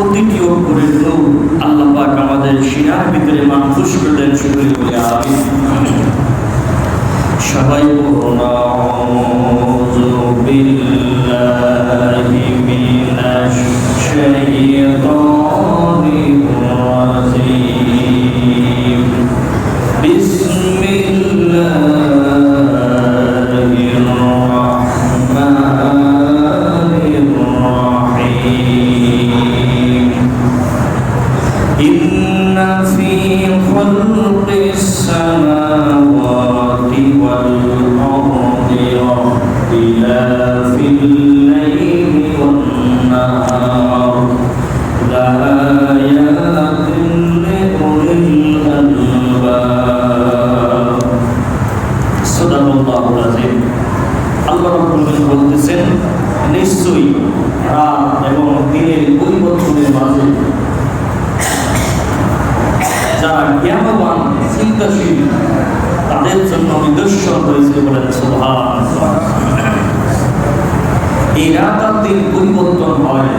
প্রতিটি অক্ষরের নূর আল্লাহ পাক আমাদের শিরার ভিতরে মাহফুজ করলেন। শুকরিয়া বলি আমিন। সবাই বলুন আউযু বিল্লাহি মিনাশ শাইতানির রাজীম। বিসমিল্লাহির রাহমানির রাহিম। ইন্না ফী খালকিস সামাওয়াতি ওয়াল আরদি ওয়াখতিলাফিল লাইলি ওয়ান নাহার লাআয়াতিন লিউলিল আলবাব। সাদাকাল্লাহুল আযীম। আল্লাহ রাব্বুল আলামিন বলতেছেন, নিশ্চয়ই রাত এবং দিনের পরিবর্তনের মাঝে যারা জ্ঞানবান চিন্তাশীল তাদের জন্য নিদর্শন হয়েছে বলেন সুবহানাল্লাহ। এই রাত আর দিন পরিবর্তন হয়,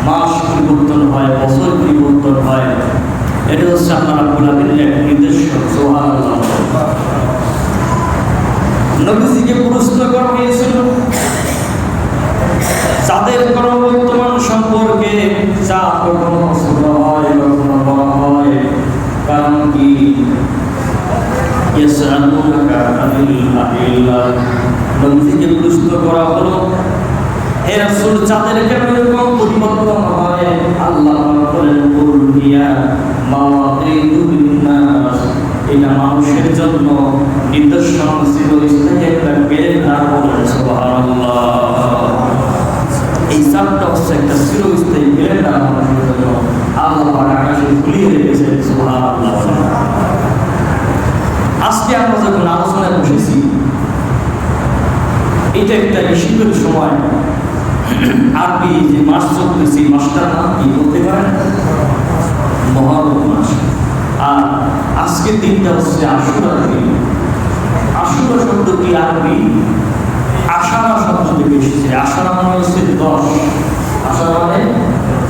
মাস পরিবর্তন হয়, বছর পরিবর্তন হয়, এটা হচ্ছে আল্লাহ রাব্বুল আলামিনের এক নিদর্শন। সুবহানাল্লাহ। নবীজিকে প্রশ্ন করা হয়েছিল যাদের বর্তমান সম্পর্কে যা কখনো ছোট হয় কখনো বড় হয়, কারণ কি? ইয়াসআলুনাকা আনিল আহিল্লাহ। নবীজিকে প্রশ্ন করা হলো, হে রাসূল, যাদের কেন এরকম পরিবর্তন হয়, আল্লাহ বলেন কুল হিয়া মাওয়াকিতুল লিন্নাস। এটা মানুষের জন্য নিদর্শন, চিরস্থায়ী একটা কেন্দ্র। বলেন সুবহানাল্লাহ। এই চারটা হচ্ছে একটা চিরস্থায়ী কেন্দ্র মানুষের জন্য। আল্লাহ পাক আকাশে ঝুলিয়ে রেখেছেন। সুবহানাল্লাহ। আজকে আমরা যখন আলোচনায় বসেছি, এটা একটা শীতের সময় আরবি যে মাস চলতেছে, মাসটার নাম কি বলতে পারেন? মহরম মাস। আর আজকের দিনটা হচ্ছে আশুরার দিন। আশুরা শব্দটি আরবি আশারা শব্দ থেকে এসেছে। আশারা মানে হচ্ছে 10, আশারা মানে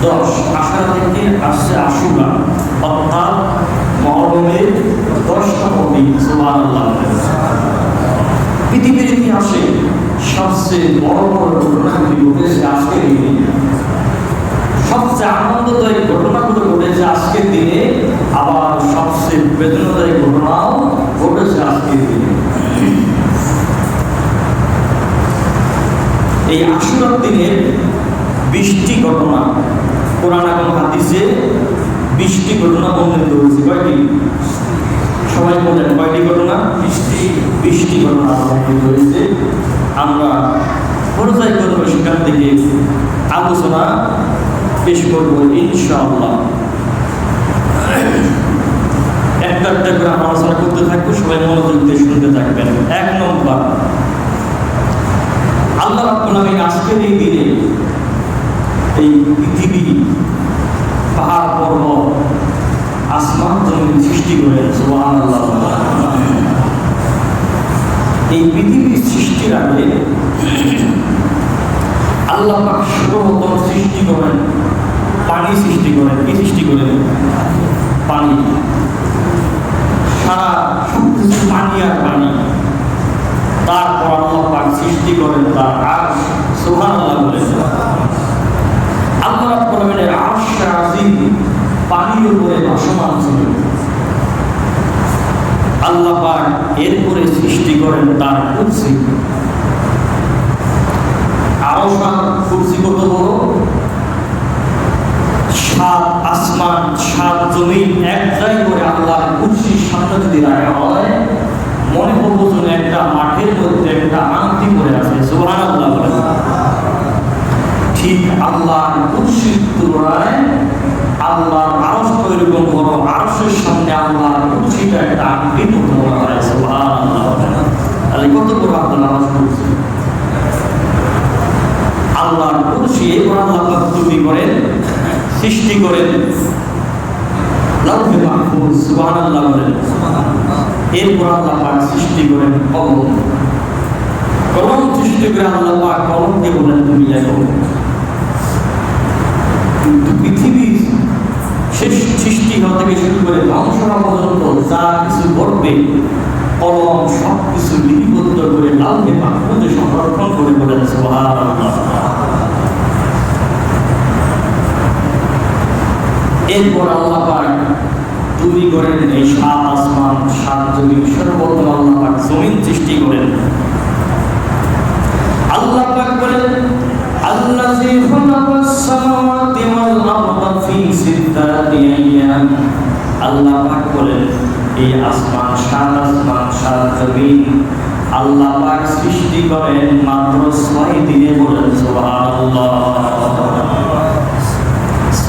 10, আশারা থেকে আসছে আশুরা, অর্থাৎ মহরমের 10তম দিন। সুবহানাল্লাহ। পৃথিবীর ইতিহাসে সবচেয়ে বড় বড় ঘটনাগুলি ঘটেছে আজকের এই দিনে। সবচেয়ে আনন্দদায়ক ঘটনাগুলো ঘটেছে আজকের দিনে, আবার সবচেয়ে বেদনাদায়ক ঘটনাও ঘটেছে আজকের দিনে। এই আশুরার দিনের 20টি ঘটনা কোরআন এবং হাদিসে 20টি ঘটনা বর্ণিত হয়েছে। কয়টি? সবাই বলেন কয়টি ঘটনা? 20টি ঘটনা বর্ণিত হয়েছে। আমরা পর্যায়ক্রমে সেখান থেকে আলোচনা পেশ করব ইনশাআল্লাহ। একটা একটা করে আলোচনা করতে থাকবো, সবাই মনোযোগ দিয়ে শুনতে থাকবেন। 1 নম্বর, আল্লাহ রাব্বুল আলামিন আজকের এই দিনে এই পৃথিবী, পাহাড় পর্বত, আসমান জমিন সৃষ্টি করেন। সুবহানাল্লাহ। এই পৃথিবীর সৃষ্টির আগে আল্লাহ পাক সর্বপ্রথম সৃষ্টি করেন, পানি সৃষ্টি করেন। কি সৃষ্টি করেন? পানি। সারা সবকিছু পানি আর পানি। তারপর আল্লাহ পাক সৃষ্টি করেন তার আরশ। সুবহানাল্লাহ বলেন। আল্লাহ রাব্বুল আলামিনের আরশ আজিম পানির উপরে ভাসমান ছিল। আল্লাহ পাক এরপরে সৃষ্টি করেন তার কুরসি। আরশ আর কুরসি কত বড়? 7 আসমান 7 জমিন এক জায়গায় করে আল্লাহর কুরসির সামনে যদি রাখা হয়, মনে করবো যেন একটা মাঠের মধ্যে একটা আংটি পড়ে আছে। সুবহানাল্লাহ বলেন। ঠিক আল্লাহর কুরসির তুলনায় আল্লাহর আরশ এরকম বড়। আরশের সামনে আল্লাহর কুরসিটা একটা আংটির মতো বলা হয়। সুবহানাল্লাহ বলেন। তাহলে কত বড় আল্লাহর আরশ কুরসি! আল্লাহর কুরসি এবার আল্লাহ পাক তৈরি করেন, সৃষ্টি করেন লাউহে মাহফুজ। সুবহানাল্লাহ বলেন। এরপর আল্লাহ পাক সৃষ্টি করেন কলম। কলম সৃষ্টি করে আল্লাহ পাক কলমকে বলেন তুমি লেখো। কিন্তু থেকে শুরু করে ধ্বংস হওয়া পর্যন্ত যা কিছু ঘটবে কলম সব কিছু লিপিবদ্ধ করে লাউহে মাহফুজে সংরক্ষণ করে বলেন সুবহানাল্লাহ। এরপর আল্লাহ পাক তৈরি করেন এই 7 আসমান 7 জমিন। সর্বপ্রথম আল্লাহ পাক জমিন সৃষ্টি করেন। আল্লাহ পাক বলেন আল্লাযী খালাকাস সামাওয়াতি ওয়াল আরদা ফি সিত্তাতি আইয়াম। আল্লাহ পাক বলেন এই আসমান 7 আসমান 7 জমিন আল্লাহ পাক সৃষ্টি করেন মাত্র 6 দিনে। বলেন সুবহানাল্লাহ।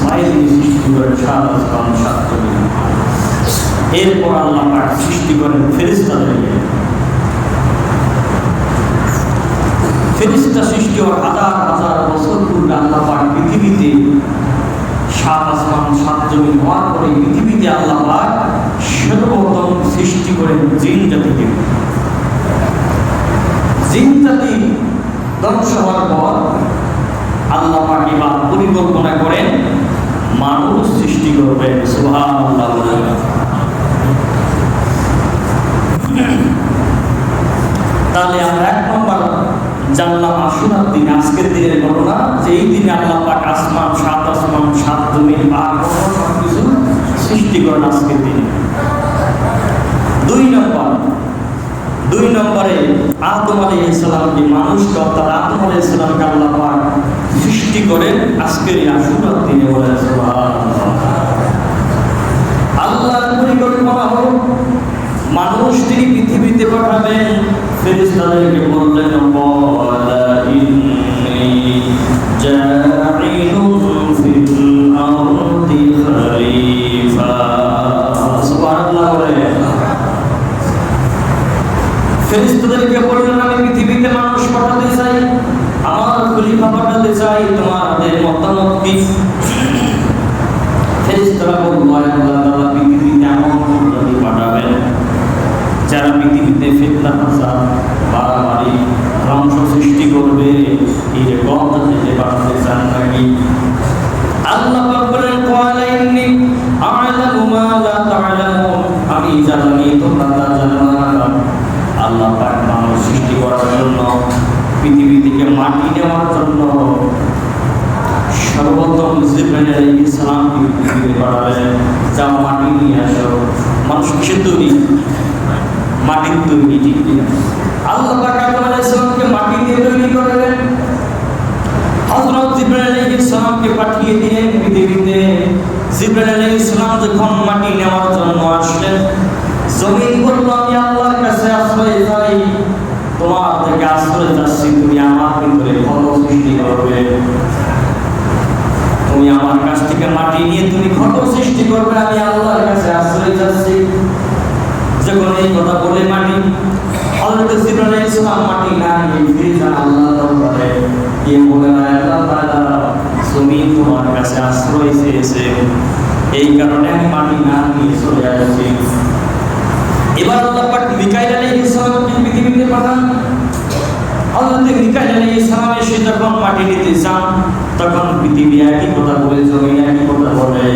6 দিনে সৃষ্টি করেন 7 আসমান 7 জমিন। এরপর আল্লাহ পাক সৃষ্টি করেন ফেরেশতাদেরকে। ফেরেশতা সৃষ্টি হওয়ার হাজার হাজার বছর পূর্বে আল্লাহ পাক পৃথিবীতে 7 আসমান 7 জমিন হওয়ার পরে পৃথিবীতে আল্লাহ পাক সর্বপ্রথম সৃষ্টি করেন জিন জাতিকে। জিন জাতি ধ্বংস হওয়ার পর আল্লাহ পাক এবার পরিকল্পনা করেন মানুষ সৃষ্টি করবেন। সুবহানাল্লাহ। তাহলে আমরা 1 নম্বর জানলাম আশুরার দিন, আজকের দিনের ঘটনা, যে এই দিনে আল্লাহ পাক আসমান 7 আসমান 7 জমিন আর সব কিছু সৃষ্টি করেন আজকের দিনে। 2 নম্বরে আদম আলাইহিস সালামকে, মানুষকে অর্থাৎ আদম আলাইহিস সালামকে আল্লাহ পাক সৃষ্টি করেন আজকের এই আশুরার দিনে। বলেন সুবহানাল্লাহ। আল্লাহর পরিকল্পনা হলো মানুষ তিনি পৃথিবীতে পাঠাবেন। ফেরেশতাদেরকে বললেন ক্বালা ইন্নী জাঈলুন ফিল আরদি খলিফা। সুবহানাল্লাহ। ফেরেশতাদেরকে বললেন আমি পৃথিবীতে মানুষ পাঠাতে চাই, আমার খলিফা পাঠাতে চাই, তোমাদের মতামত কি? ফেরেশতারা বলল আল্লাহ তাআলা পৃথিবীতে এমন নবী পাঠাবেন যারা পৃথিবীতে ফিতনা ফাসাদ বাড়াবাড়ি ধ্বংস সৃষ্টি করবে। এরকম যাতে পাঠাতে চান নাকি? আল্লাহ পাক বলেন ক্বালা ইন্নী আ'লামু মা লা তা'লামুন। আমি জানি তোমরা তা জানো না। আল্লাহ পাক মানুষ সৃষ্টি করার জন্য, পৃথিবী থেকে মাটি নেওয়ার জন্য সর্বপ্রথম জিবরাইল আলাইহিস সালামকে পৃথিবীতে পাঠালেন। যাও মাটি নিয়ে আসো। মানুষ কিসের তৈরি? মাটির তৈরি। ঠিক না? আল্লাহ পাক আদম আলাইহিস সালামকে মাটি দিয়ে তৈরি করলেন। হযরত জিবরাইল আলাইহিস সালামকে পাঠিয়ে দিলেন পৃথিবীতে। জিবরাইল আলাইহিস সালাম যখন মাটি নেওয়ার জন্য আসলেন, জমিন বলল আমি আল্লাহর কাছে আশ্রয় চাই, তোমার থেকে আশ্রয় চাচ্ছি, তুমি আমার ভিতরে কত সৃষ্টি করবে, তুমি আমার কাছ থেকে মাটি নিয়ে তুমি কত সৃষ্টি করবে, আমি আল্লাহর কাছে আশ্রয় চাচ্ছি। যখন এই কথা বলে মাটি, হযরত জিবরাইল আলাইহিস সালাম মাটি না নিয়ে ফিরে যান আল্লাহর দরবারে। গিয়ে বলেন আল্লাহ তাআলা জমিন তোমার কাছে আশ্রয় চেয়েছে, এই কারণে আমি মাটি না নিয়ে চলে আসছি। এবার আল্লাহ পাক মিকাইল আলাইহিস সালামকে পৃথিবীতে পাঠান। হযরত মিকাইল আলাইহিস সালাম এসে যখন মাটি নিতে যান, তখন পৃথিবী একই কথা বলে, জমিন একই কথা বলে।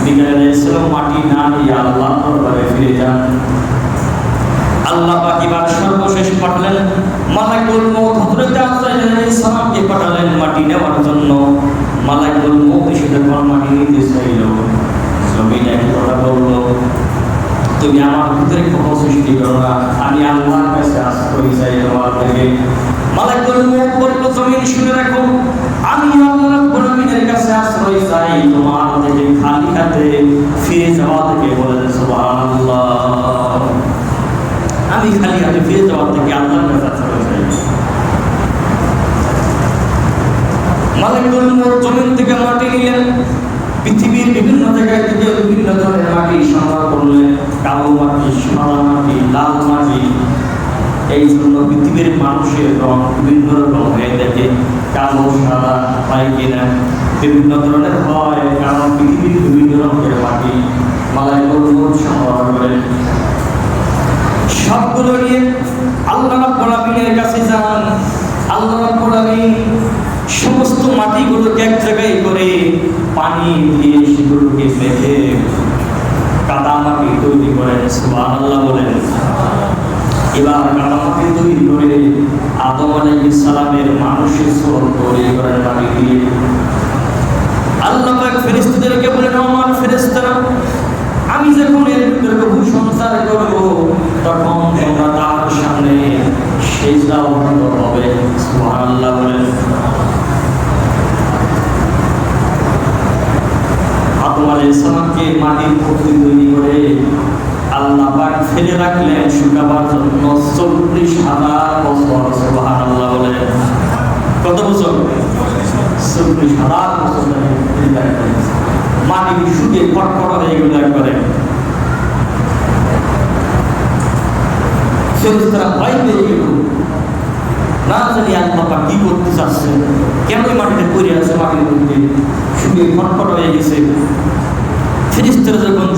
মিকাইল আলাইহিস সালাম মাটি না নিয়ে আল্লাহর দরবারে ফিরে যান। আল্লাহ পাক এবার সর্বশেষ পাঠালেন মালাকুল মউত। হযরত আজরাইল আলাইহিস সালামকে পাঠালেন মাটি নেওয়ার জন্য। মালাকুল মউত এসে যখন মাটি নিতে চাইল, জমিন একই কথা বলল, তুমি আমার ভিতরে কোনো সৃষ্টি করো না, আমি আল্লাহর কাছে আশ্রয় চাই তোমার থেকে। মালাকুল মউত বলল জমিন শুনে রাখো, আমি আল্লাহ রাব্বুল আলামিনের কাছে আশ্রয় চাই তোমার থেকে খালি হাতে ফিরে যাওয়া থেকে। বলেন সুবহানাল্লাহ। আমি খালি হাতে ফিরে যাওয়া থেকে আল্লাহর কাছে আশ্রয় চাই। মালাকুল মউত জমিন থেকে মাটি নিলেন, পৃথিবীর বিভিন্ন জায়গা থেকে বিভিন্ন ধরনের মাটি সংগ্রহ করলেন। কালো মাটি, সাদা মাটি, লাল মাটি। এই জন্য পৃথিবীর মানুষের রং বিভিন্ন রকম হয়ে থাকে, কালো সাদা পাই কিনা বিভিন্ন ধরনের হয়, কারণ পৃথিবীর বিভিন্ন রকমের মাটি মালাকুল মউত সংগ্রহ করেন। সবগুলো নিয়ে আল্লাহ রাব্বুল আলামিনের কাছে যান। আল্লাহ রাব্বুল আলামিন সমস্ত মাটিগুলোকে এক জায়গায় করে পানি দিয়ে সেগুলোকে মেখে কাদামাটি তৈরি করেন, সুবহানাল্লাহ বলেন। এবার কাদামাটি তৈরি করে আদম আলাইহিস সালামের মানুষের সুরত তৈরি করেন মাটি দিয়ে। আল্লাহ পাক ফেরেশতাদেরকে বলেন, আমার ফেরেশতারা, আমি যখন এর ভিতরে বহু সংসার করব তখন তোমরা তার সামনে সিজদা অবনত হবে, সুবহানাল্লাহ বলেন। আদম আলাইহিস সালামকে মাটির মূর্তি তৈরি করে আল্লাহ পাক ফেলে রাখলেন শুকাবার জন্য 40,000 বছর, সুবহানাল্লাহ বলেন। কত বছর? 40,000 বছর মাটি শুকিয়ে কটকটা হয়ে গেল একবারে। ফেরেশতারা ভয় পেয়ে গেল, না জানি আল্লাহ পাক কি করতে চাচ্ছে, কেন মাটিতে পড়ে আছে, মাটির মধ্যে শুকিয়ে কটকটা হয়ে গেছে। ফেরেশতারা যখন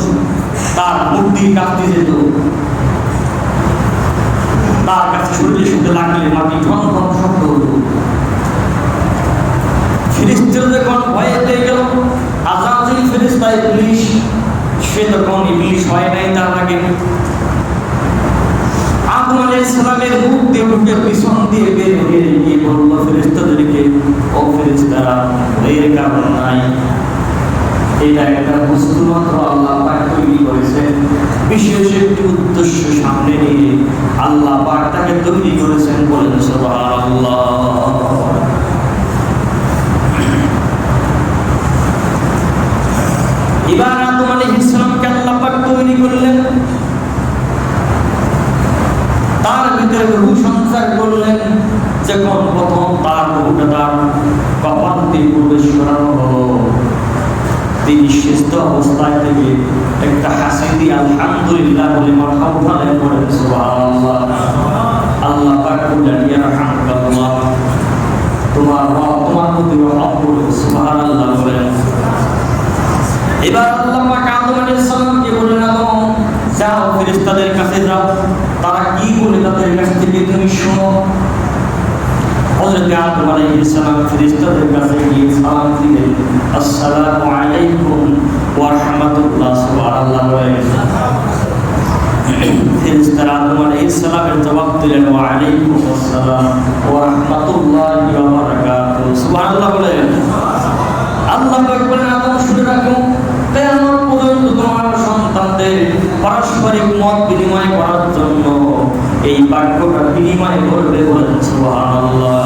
তার মূর্তির কাছে যেত, তার কাছে শরীরের সাথে লাগলে মাটি ঠন ঠন শব্দ হতো। ফেরেশতারা যখন ভয়ে পেয়ে গেল, আজরাইল ফেরেশতা ইবলিস, সে তখন ইবলিস হয় নাই তার আগে, আদম আলাইহিস সালামের মুখ দিয়ে ঢুকে পিছন দিয়ে বের হয়ে গিয়ে বলল ফেরেশতাদেরকে, ও ফেরেশতারা, এর কারণ নাই, এটা একটা বস্তু মাত্র আল্লাহ পাক তৈরি করেছেন, বিশেষ একটি উদ্দেশ্য সামনে নিয়ে আল্লাহ পাক তাকে তৈরি করেছেন, বলেন সুবহানাল্লাহ। এবার আদম আলাইহিস সালামকে আল্লাহ পাক তৈরি করলেন, তার ভিতরে রূহ সঞ্চার করলেন। যখন প্রথম তার রূহটা তার কপালে প্রবেশ করানো হলো, তিনি সুস্থ অবস্থায় থেকে একটা হাসি দিয়ে আলহামদুলিল্লাহ বলে মারহাবা বলেন, সুবহানাল্লাহ। আল্লাহ পাক বলেন, ইয়া রাহমাতুল্লাহ, তোমার রব তোমার প্রতি রহমত করুন, সুবহানাল্লাহ বলেন। এবার আল্লাহ পাক আদম আলাইহিস সালামকে বলেন, আদম যাও ফেরেশতাদের কাছে যাও, তারা কি বলে তাদের কাছ থেকে তুমি শোনো। হযরত আদম আলাইহিস সালাম ফেরেশতাদের কাছে গিয়ে সালাম দিলেন, আসসালামু আলাইকুম ওয়া রাহমাতুল্লাহ, সুবহানাল্লাহ বলেন। ফেরেশতারা আদম আলাইহিস সালামের জবাব দিলেন, ওয়া আলাইকুম আসসালাম ওয়া রাহমাতুল্লাহি ওয়া বারাকাতুহু, সুবহানাল্লাহ বলেন। আল্লাহ পাক বলেন, আদম শুনে রাখো, কিয়ামত পর্যন্ত তোমার সন্তানদের পারস্পরিক মত বিনিময় করার জন্য এই বাক্যটা বিনিময় করবে, বলেন সুবহানাল্লাহ।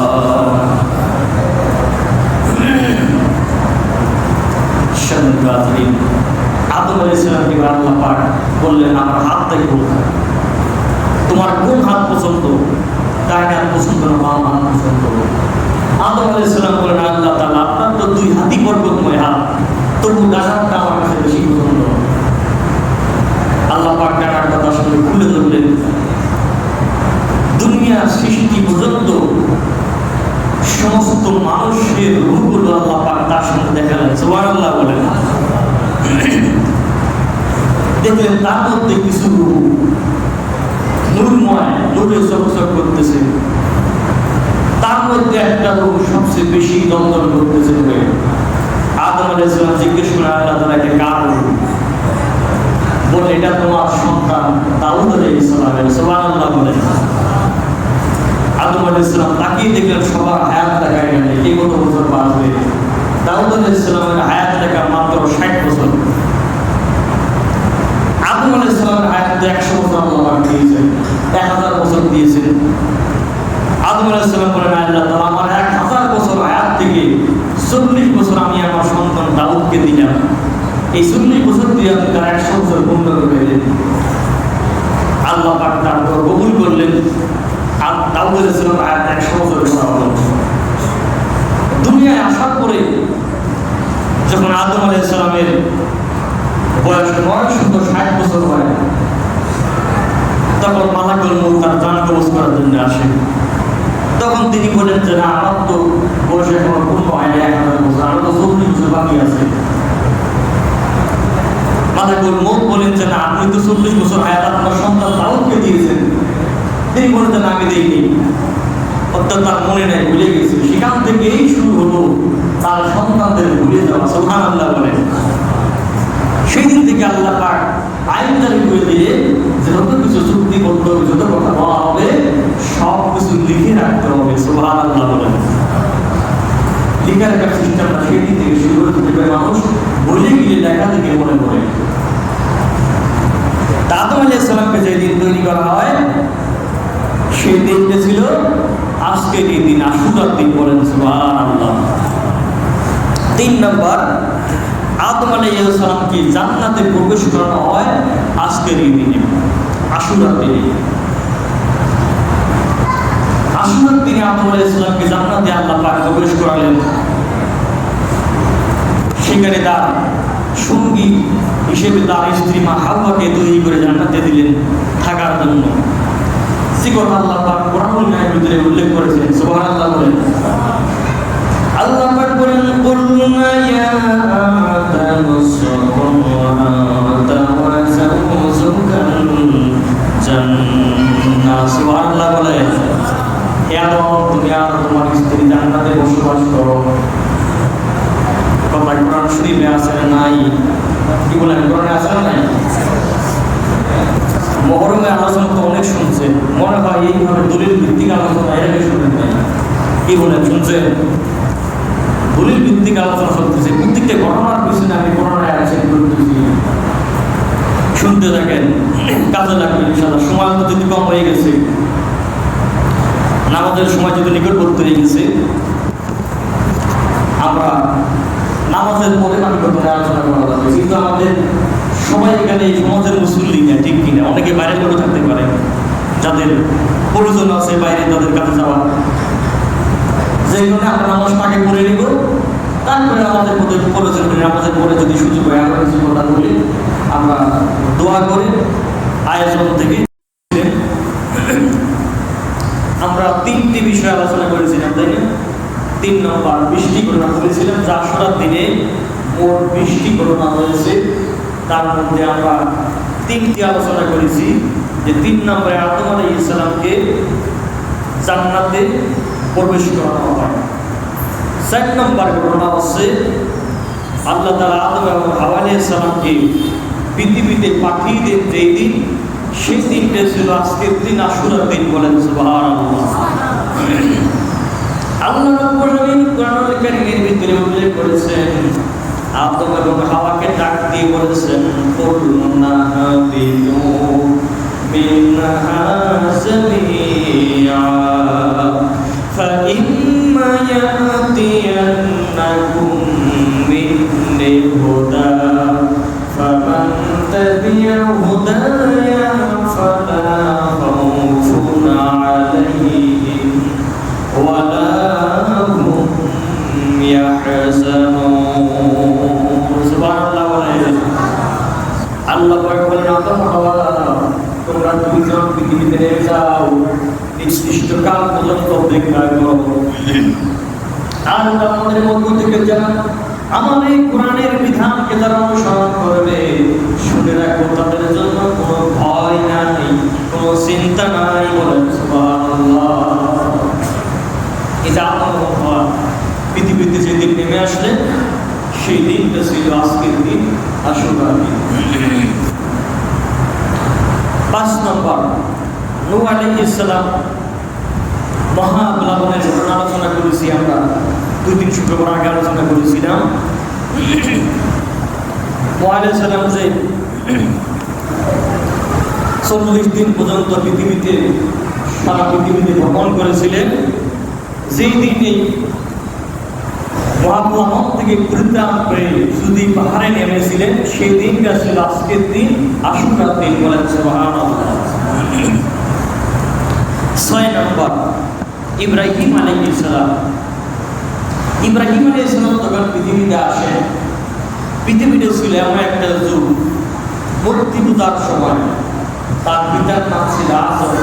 আদম আলাইহিস সালামকে আল্লাহ পাক বললেন, আমার হাত দেখো, তোমার কোন হাত পছন্দ, তাই হাত পছন্দ না বাম হাত পছন্দ। আদম আলাইহিস সালাম বলেন, আল্লাহ তাআলা, আপনার তো দুই হাতই বরকতময় হাত, তবু ডানাটা আমার কাছে বেশি পছন্দ। আল্লাহ পাক ডানার কথা শুনে খুলে ধরলেন, দুনিয়া সৃষ্টি পর্যন্ত সমস্ত মানুষের রূপগুলো আল্লাহ পাক তার সামনে দেখালেন, সুবহানাল্লাহ বলেন। দেখলেন তার মধ্যে কিছু রূপ নূরময়, নূরে চকচক করতেছে, তার মধ্যে একটা রূপ সবচেয়ে বেশি দমদম করতেছে। আদম আলাইহিস সালাম জিজ্ঞেস করে, আল্লাহ তাআলাকে কার রূপ? বলে, এটা তোমার সন্তান দাউদ আলাইহিস সালামের, সুবহানাল্লাহ বলেন। আদম আলাইহিস সালাম তাকিয়ে দেখলেন সবার হায়াত দেখা গেল, কে কত বছর বাঁচবে। দাউদ আলাইহিস সালামের হায়াত দেখা মাত্র 60 বছর। আদম আলাইহিস সালামের হায়াত 100 বছর আল্লাহ দিয়েছেন, 1000 বছর দিয়েছেন। আদম আলাইহিস সালাম বলেন, আল্লাহ তাআলা, আমার 1000 বছর হায়াত থেকে 40 বছর আমি আমার সন্তান দাউদকে দিলাম, এই 40 বছর দিয়ে আপনি তার 100 বছর পূর্ণ করে দিলেন। আল্লাহ পাক তার দোয়া কবুল করলেন, আর দাউদ আলাইহিস সালাম হায়াত 100 বছর করা হলো। দুনিয়ায় আসার পরে যখন আদম আলাইহিস সালামের বয়স 60 বছর হয়, তখন মালাকুল মউত তার জান কবজ করার জন্য আসে। তখন তিনি বলেন যে, না, আমার তো বয়স এখনো পূর্ণ হয়নি, 1000 বছর, আরো তো 40 বছর বাকি আছে। মালাকুল মউত বলেন যে, না, আপনি তো 40 বছর হায়াত আপনার সন্তান দাউদকে দিয়েছেন। তিনি বলেন যে, না, আমি দেইনি, অর্থাৎ তার মনে নাই, ভুলে গেছে। সেখান থেকে এই শুরু হলো তার সন্তানদের ভুলে যাওয়া, সুবহানাল্লাহ বলেন। সেই দিন থেকে আল্লাহ পাক বলতে হবে, যত কথা বলা হবে সব কিছু লিখে রাখতে হবে। সুবহানাল্লাহ বলেন। লিখে রাখার সিস্টেমটা সেদিন থেকে শুরু করে দিতে পারে মানুষ, বলে গিয়ে লেখা থেকে মনে পড়ে। আদম আলাইহিস সালামকে যেদিন তৈরি করা হয় সেই দিনটা ছিল আজকের এই দিন, আশুরার দিন। বলেন সুবহানাল্লাহ। 3 নম্বর, আদম আলাইহিস সালামকে জান্নাতে প্রবেশ করানো হয় আজকের এই দিনে, আশুরার দিনে। আশুরার দিনে আদম আলাইহিস সালামকে জান্নাতে আল্লাহ পাক প্রবেশ করালেন। সেখানে তার সঙ্গী হিসেবে তার স্ত্রী মা হাওয়াকে তৈরি করে জান্নাতে দিলেন থাকার জন্য। সে কথা আল্লাহ পাক কোরআনুল কারীমের ভিতরে উল্লেখ করেছেন। সুবহানাল্লাহ বলেন। আল্লাহ পাক বলেন, কুলনা ইয়া আদামু সুবহানাকা ওয়া যাওজুকাল জান্নাহ। সুবহানাল্লাহ বলেন। হে আদম, তুমি আর তোমার স্ত্রী জান্নাতে বসবাস করো। কথা কোরআন শরীফে আছে না নাই? কি বলেন, কোরআনে আছে না নাই? মহরমে আলোচনা তো অনেক শুনছে, মনে হয় এইভাবে দলিল ভিত্তিক আলোচনা এর আগে শুনেন নাই। কি বলেন, শুনছেন? দলিল ভিত্তিক আলোচনা চলতেছে, প্রত্যেকটা ঘটনার পিছনে আমি কোরআনে আয়াত করতেছি, শুনতে থাকেন, কাজে লাগবে ইনশাআল্লাহ। সময় তো যদি কম হয়ে গেছে, নামাজের সময় যদি নিকটবর্তী হয়ে গেছে, আমরা নামাজের পরে আমি কথা আলোচনা করা যাবে। কিন্তু আমাদের সবাই এখানে এই সমাজের মুসল্লি না, ঠিক কিনা? অনেকে বাইরে করে থাকতে পারে, যাদের প্রয়োজন আছে বাইরে তাদের কাছে যাওয়া। যে কারণে আমরা নামাজ পাকে পড়ে নিব, তারপরে আমাদের মধ্যে প্রয়োজন করে নামাজের পরে যদি সুযোগ হয় আমরা কিছু কথা বলি, আমরা দোয়া করে আয়োজন থেকে। আমরা 3টি বিষয় আলোচনা করেছিলাম, তাই না? 3 নম্বর, বৃষ্টি ঘটনা বলেছিলাম, যা আশুরার দিনে মোট 20টি ঘটনা হয়েছে। তার মধ্যে আমরা 3টি আলোচনা করেছি। যে 3 নম্বরে আদম আলাইহিস সালামকে জান্নাতে প্রবেশ করানো হয়। 4 নম্বর ঘটনা হচ্ছে আল্লাহ তাআলা আদম এবং হাওয়া আলাইহিস সালামকে পৃথিবীতে পাঠিয়ে দেন যেই দিন, সেই দিনটা ছিল আজকের দিন, আশুরার দিন। বলেন সুবহানাল্লাহ। আল্লাহ রাব্বুল আলামিন কোরআনুল কারীমের ভিতরে উল্লেখ করেছেন, আদম এবং হাওয়াকে ডাক দিয়ে বলেছেন, কুলনা হাবিলু মিনহা জামিআ ফাইম্মা ইয়াতিয়ান্নাকুম মিন্নি হুদা ফামান তাবিআ হুদায়া ফালা খাউফুন আলাইহিম ওয়ালা হুম ইয়াহজানুন। সুবহানাল্লাহ বলেন। আল্লাহ পাক বলেন, আদম হাওয়া তোমরা দুইজন পৃথিবীতে নেমে যাও, নির্দিষ্ট কাল পর্যন্ত অপেক্ষা করো। আর আমাদের মধ্য থেকে যারা আমার এই কোরআনের বিধানকে যারা অনুসরণ করবে, শুনে রাখো তাদের জন্য কোনো ভয় নাই, কোনো চিন্তা নাই। বলেন সুবহানাল্লাহ। এই যে আদম হাওয়া পৃথিবীতে যেদিন নেমে আসলেন, সেই দিনটা ছিল আজকের দিন, আশুরার দিন। 5 নম্বর, নূহ আলাইহিস সালাম মহাপ্লাবনের ঘটনা আলোচনা করেছি আমরা 2-3 শুক্রবার আগে আলোচনা করেছিলাম। নূহ আলাইহিস সালাম যে 40 দিন পর্যন্ত পৃথিবীতে সারা পৃথিবীতে ভ্রমণ করেছিলেন, যেই দিনে মহাপ্লাবন থেকে পরিত্রাণ করে যদি পাহাড়ে নেমেছিলেন, সেই দিনটা ছিল আজকের দিন, আশুরার দিন। বলেন সুবহানাল্লাহ। 6 নম্বর, ইব্রাহিম আলাইহিস সালাম। ইব্রাহিম আলাইহিস সালাম যখন পৃথিবীতে আসেন, পৃথিবীতে ছিল এমন একটা যুগ, মূর্তি পূজার সময়। তার পিতার নাম ছিল আজর।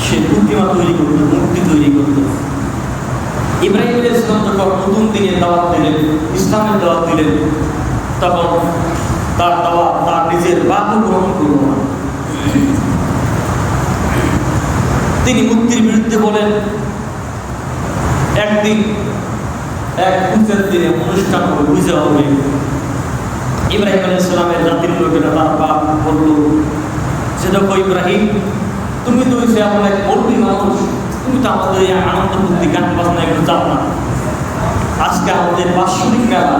সে প্রতিমা তৈরি করত, মূর্তি তৈরি করত। ইব্রাহিম আলাইহিস সালাম যখন নতুন দিনের দাওয়াত দিলেন, ইসলামের দাওয়াত দিলেন, তখন তার দাওয়াত তার নিজের বাপও গ্রহণ করল না। তিনি মূর্তির বিরুদ্ধে বলেন। একদিন এক পূজার দিনে অনুষ্ঠান হবে, পূজা হবে। ইব্রাহিম আলাইহিস সালামের জাতির লোকেরা তার বাপ বলল যে, দেখো ইব্রাহিম, তুমি তো হয়েছে এমন এক বলবি মানুষ, তুমি তো আমাদের এই আনন্দ বুদ্ধি গান বাজনা এগুলো যাও না, আজকে আমাদের বাৎসরিক মেলা,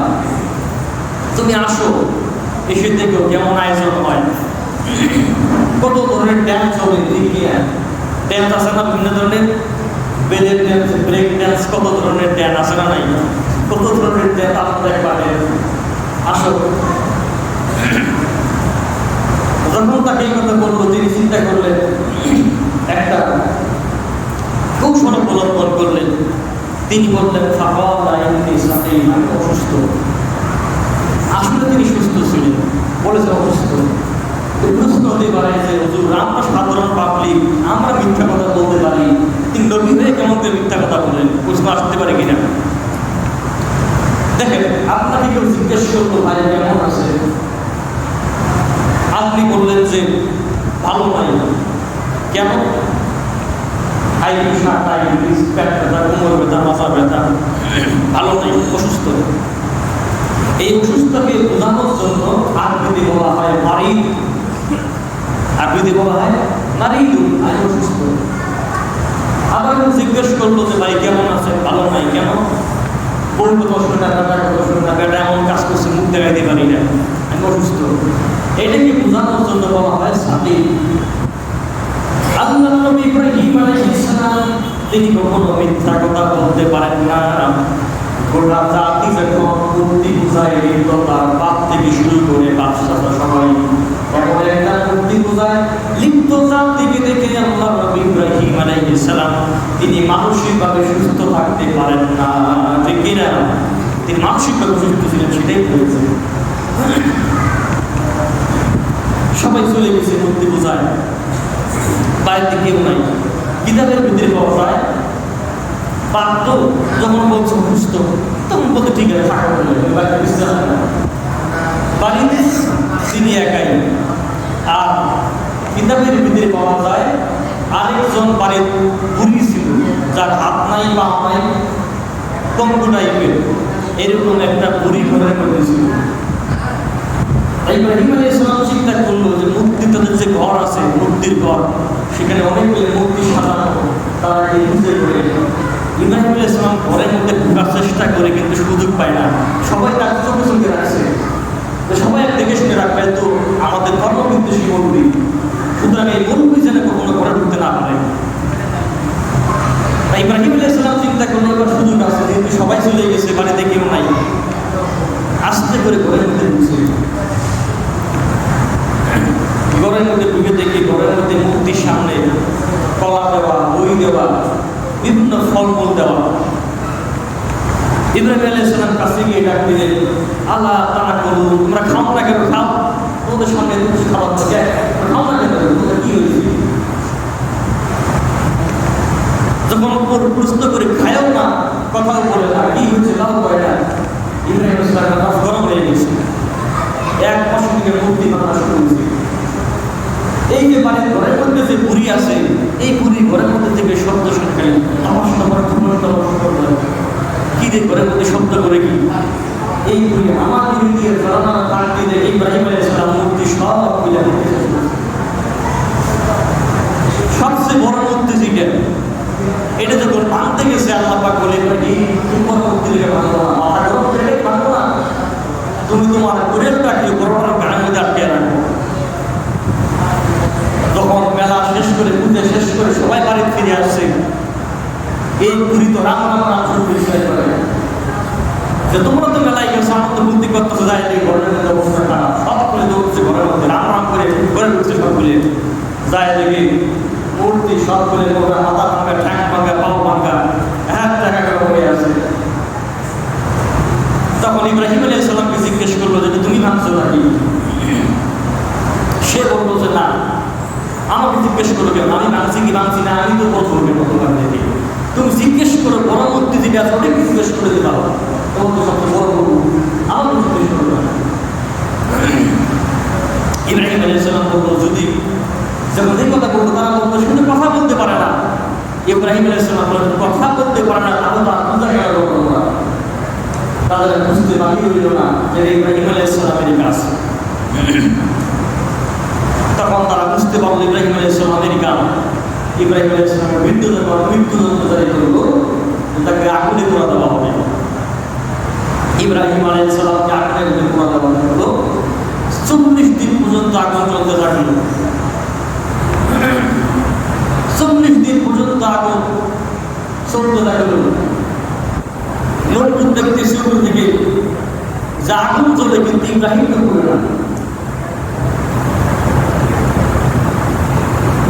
তুমি আসো, এসে দেখো কেমন আয়োজন হয়, কত ধরনের ড্যান্স হবে, ড্যান্স আছে না বিভিন্ন ধরনের, বেলের ড্যান্স, ব্রেক ড্যান্স, কত ধরনের ড্যান্স আছে না নাই, কত ধরনের ড্যান্স আপনারা একবারে আসো। যখন তাকে এই কথা বললো, তিনি চিন্তা করলেন, একটা কৌশল অবলম্বন করলেন। তিনি বললেন আমি অসুস্থ। আসলে তিনি সুস্থ ছিলেন, বলেছে অসুস্থ। প্রশ্ন হতে পারে যে হুজুর, আমরা সাধারণ পাবলিক, আমরা মিথ্যা কথা বলতে পারি, তিনি নবী হয়ে কেমন করে মিথ্যা কথা বলেন, প্রশ্ন আসতে পারে কিনা। দেখেন, আপনাকে কেউ জিজ্ঞেস করলো ভাই কেমন আছে, আপনি বললেন যে ভালো নাই। কেন? হাই প্রেশার, ডায়াবেটিস, পেট ব্যথা, কোমর ব্যথা, মাথা ব্যথা, ভালো নাই, অসুস্থ। এই অসুস্থকে বোঝানোর জন্য আরবিতে বলা হয় মারিদ। আরবিতে বলা হয় মারিদ, আমি অসুস্থ। আবার জিজ্ঞেস করলো যে ভাই কেমন আছে, ভালো নাই। কেন? বলতে বসবে না, বেটা এমন কাজ করছে, মুখ দেখাইতে পারি না, আমি অসুস্থ। এটাকে বোঝানোর জন্য বলা হয় সাথী। আল্লাহ নবী ইব্রাহিম আলাইহিস সালাম তিনি কখনো মিথ্যা কথা বলতে পারেন না। গোটা জাতি যখন মূর্তি পূজায় লিপ্ত, তার বাপ থেকে শুরু করে বাদশাহ সবাই এমন একটা মূর্তি পূজায় লিপ্ত জাতিকে দেখে আল্লাহ নবী ইব্রাহিম আলাইহিস সালাম তিনি মানসিকভাবে সুস্থ থাকতে পারেন না। ঠিক কিনা? তিনি মানসিকভাবে সুস্থ ছিলেন, সেটাই হয়েছে। সবাই চলে গেছে মূর্তি পূজায়, বাড়িতে কেউ নাই। কিতাবের ভিতরে পাওয়া যায় পারত যখন বলছে সুস্থ, তখন বলতে ঠিক আছে, থাকা বলে বাড়িতে বুঝতে হবে না, বাড়িতে তিনি একাই। আর কিতাবের ভিতরে পাওয়া যায় আরেকজন বাড়ির বুড়ি ছিল, যার হাত নাই, পা নাই, পঙ্গু টাইপের, এরকম একটা বুড়ি ঘরের মধ্যে ছিল। ইব্রাহিম আলাইহিস সালাম চিন্তা করলো যে মূর্তিটাদের যে ঘর আছে, মূর্তির ঘর, সেখানে অনেকগুলো মূর্তি সাজানো, তারা এই বুঝে করে ইব্রাহিম আলাইহিস সালাম ঘরের মধ্যে ঢোকার চেষ্টা করে, কিন্তু সুযোগ পায় না। সবাই তাকে চোখে চোখে রাখছে, সবাই দেখে শুনে রাখবে, তো আমাদের ধর্মবিদ্বেষী মুরব্বী, সুতরাং এই মুরব্বী যেন কখনো ঘরে ঢুকতে না পারে। ইব্রাহিম আলাইহিস সালাম চিন্তা করলো এবার সুযোগ আছে, যেহেতু সবাই চলে গেছে, বাড়িতে কেউ নাই, আস্তে করে ঘরের মধ্যে ঢুকছে। ঘরের মধ্যে ঢুকে দেখি ঘরের মধ্যে মূর্তির সামনে কলা দেওয়া, বই দেওয়া, বিভিন্ন ফলমূল দেওয়া। ইব্রাহিম আলাইহিস সালাম কাছে গিয়ে ডাক দিলেন, আল্লাহ তাআলা বলুন, তোমরা খাও না কেন? খাও, তোমাদের সামনে কিছু খাবার থাকে, খাও না কেন? তোমাদের কি হয়েছে? যখন প্রশ্ন করে খায়ও না, কথাও বলে না, কি হয়েছে তাও বলে না, ইব্রাহিম আলাইহিস সালাম মাথা গরম হয়ে গেছে। এক মাস থেকে মূর্তি বানানো শুরু হয়েছে। এই যে বাড়ির ঘরের মধ্যে যে বুড়ি আছে, এই বুড়ি ঘরের মধ্যে থেকে শব্দ শুনে খালি আমার কি রে, ঘরের মধ্যে শব্দ করে কি? এই বুড়ি আমার দিয়ে জ্বালানা তার দিয়ে ইব্রাহিম আলাইহিস সালাম মূর্তি সব মিলে দিতে। সবচেয়ে বড় মূর্তি যেটা, এটা যখন ভাঙতে গেছে, আল্লাহ পাক বলে তোমার মূর্তি লেগে ভাঙবো না, মাথা গরম করে ভাঙবো না, তুমি তোমার কুড়েলটাকে বড় বড় গানের মধ্যে আটকে রাখবো। যখন মেলা শেষ করে, পূজা শেষ করে সবাই বাড়ি ফিরে আসছে, এই বুড়ি তো রাম রাম রাম শুরু করে যে তোমরা তো মেলায় গেছো, আনন্দ বুদ্ধি করতেছে, যাই ঘরের মধ্যে অবস্থা খারাপ, সব করে দৌড়ছে ঘরের মধ্যে, রাম রাম করে ঘরে ঢুকছে সবগুলি, যায় দেখি মূর্তি সবগুলি মাথা ভাঙা, ঠ্যাং ভাঙা, পাও ভাঙা, এক টাকা হয়ে আছে। তখন ইব্রাহিম আলাইহিস সালামকে জিজ্ঞেস করলো যে তুমি ভাঙছো নাকি? সে বললো যে না। আমাকে জিজ্ঞেস করো কেন? আমি ভাঙছি কি ভাঙছি না, আমি তো বলবো কেন তোমার দিকে? তুমি জিজ্ঞেস করো, বড় মূর্তি যেটা আছে ওটাকে জিজ্ঞেস করে দিতে পারো, তোমার তো সবচেয়ে বড় গরু, আমাকে জিজ্ঞেস করো। ইব্রাহিম আলাইহিস সালাম বললো, যদি যখন এই কথা বলতো তারা বলতো শুধু কথা বলতে পারে না। ইব্রাহিম আলাইহিস সালাম বললেন, কথা বলতে পারে না, তাহলে তো পূজা কেন করবো না? তাদের বুঝতে বাকি হইল না যে ইব্রাহিম আলাইহিস সালামের কাজ। তখন তারা বুঝতে পারল ইব্রাহিম আলাইহিস সালামের কাজ। ইব্রাহিম আলাইহিস সালামের মৃত্যুদণ্ড জারি করলো, তাকে আগুনে পোড়া দেওয়া হবে। ইব্রাহিম আলাইহিস সালামকে আগুনে পোড়া দেওয়া হলো। 40 দিন পর্যন্ত আগুন চলতে থাকলো। 40 দিন পর্যন্ত আগুন চলতে থাকলো। লোকজন দেখতেছে উপর থেকে যে আগুন চলে, কিন্তু ইব্রাহিমকে পুড়ে না।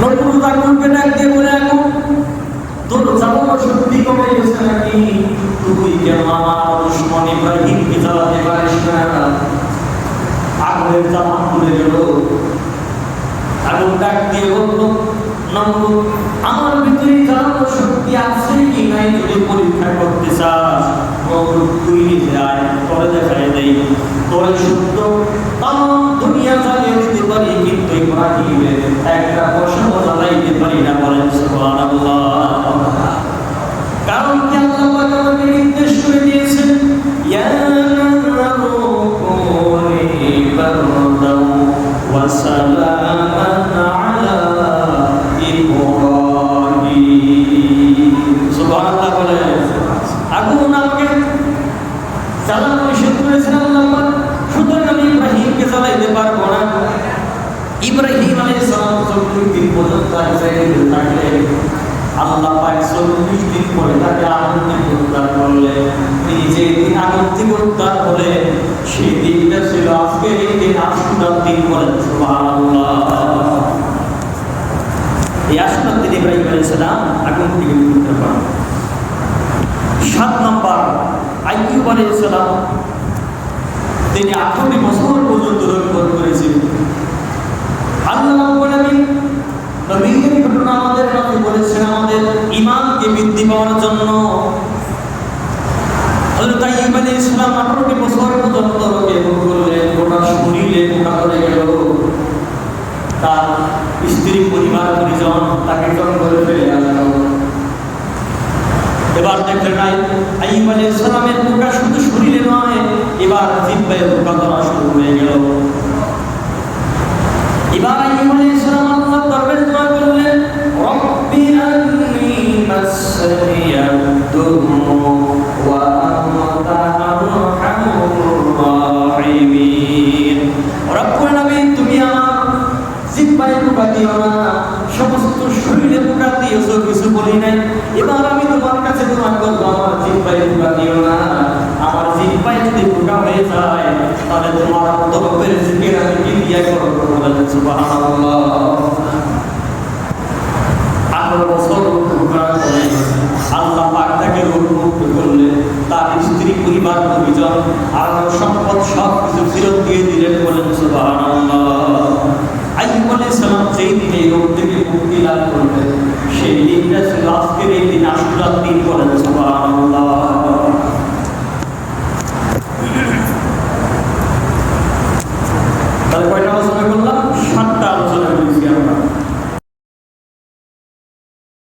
লোকজন আগুনকে ডাক দিয়ে বলে, আগুন তোর জ্বালানোর শক্তি কমে গেছে নাকি? তুই কেন আমার দুশমন ইব্রাহিমকে জ্বালাতে পারিস না? আগুনের জ্বালা পুড়ে গেল। আগুন ডাক দিয়ে বলল, নমরুদ, আমার ভিতরে জ্বালানোর শক্তি আছে কি নাই যদি পরীক্ষা করতে চাস, নমরুদ তুই নিজে আয়, তোরে দেখাই দেই। তোরে সত্য তাম দুনিয়া জ্বালিয়ে দিতে পারি, কিন্তু ইব্রাহিমের একটা পশমও জ্বালাইতে পারি না। বলেন সুবহানাল্লাহ। কারণ কি আল্লাহ পাক আমাকে নির্দেশ করে দিয়েছেন, ইয়া নারু কুনি বারদাও ওয়া সালামান আলা ইব্রাহিম। সুবহানাল্লাহ বলে। আগুন আমাকে জ্বালানো নিষেধ করেছেন আল্লাহ পাক, সুতরাং আমি ইব্রাহিমকে জ্বালাইতে পারবো না। ইব্রাহিম আলাইহিস সালাম 40 দিন পর্যন্ত আগুনে থাকলে আল্লাহ পাক 40 দিন পরে তাকে আগুন থেকে উদ্ধার করলে। তিনি যে দিন আগুন থেকে উদ্ধার হলে সেই দিনটা ছিল আজকে এই দিন, আশুরার দিন। বলেন সুবহানাল্লাহ। এই আশুরার দিন ইব্রাহিম আলাইহিস সালাম আগুন থেকে উদ্ধার করেন। 7 নম্বর, আইয়ুব আলাইহিস সালাম তিনি 18 বছর পর্যন্ত রোগ করেছিলেন। আল্লাহ রাব্বুল আলামিন নবীর ঘটনা আমাদের কাছে বলেছেন আমাদের ঈমানকে বৃদ্ধি পাওয়ার জন্য। হযরত আইয়ুব আলাইহিস সালাম 18 বছর পর্যন্ত রোগে ভোগ করলেন, গোটা শরীরে পোকা ধরে গেল। তার স্ত্রী, পরিবার, পরিজন তাকে জঙ্গলে ফেলে আসলো। এবার দেখলেন আইয়ুব আলাইহিস সালামের পোকা শুধু শরীরে নয়, এবার জিহ্বায় পোকা ধরা শুরু হয়ে গেল। এবার আইয়ুব আলাইহিস সালাম আল্লাহর দরবারে দোয়া করলেন, রব্বি আন্নী মাসসানিয়াদ দুররু ওয়া আনতা আরহামুর রাহিমিন। রব্বুল আলামিন, তুমি আমার জিহ্বায় পোকা দিও না, সমস্ত শরীরে পোকা দিয়েছো, কিছু বলি নাই। এবার আমি তোমার কাছে দোয়া করব, আমার জিহ্বায় পোকা দিও না। আমার জিহ্বায় যদি পোকা হয়ে যায়, তাহলে তোমার তরফের জিকির আমি কি দিয়া করব? বলেন সুবহানাল্লাহ। 18 বছর পোকা করে আল্লাহ পাক তাকে রোগমুক্ত করলেন। তার স্ত্রী, পরিবার, পরিজন আর সম্পদ সব কিছু ফেরত দিয়ে দিলেন। বলেন সুবহানাল্লাহ। আইয়ুব আলাইহিস সালাম যেই দিনে রোগ থেকে মুক্তি লাভ করলেন, সেই দিনটা ছিল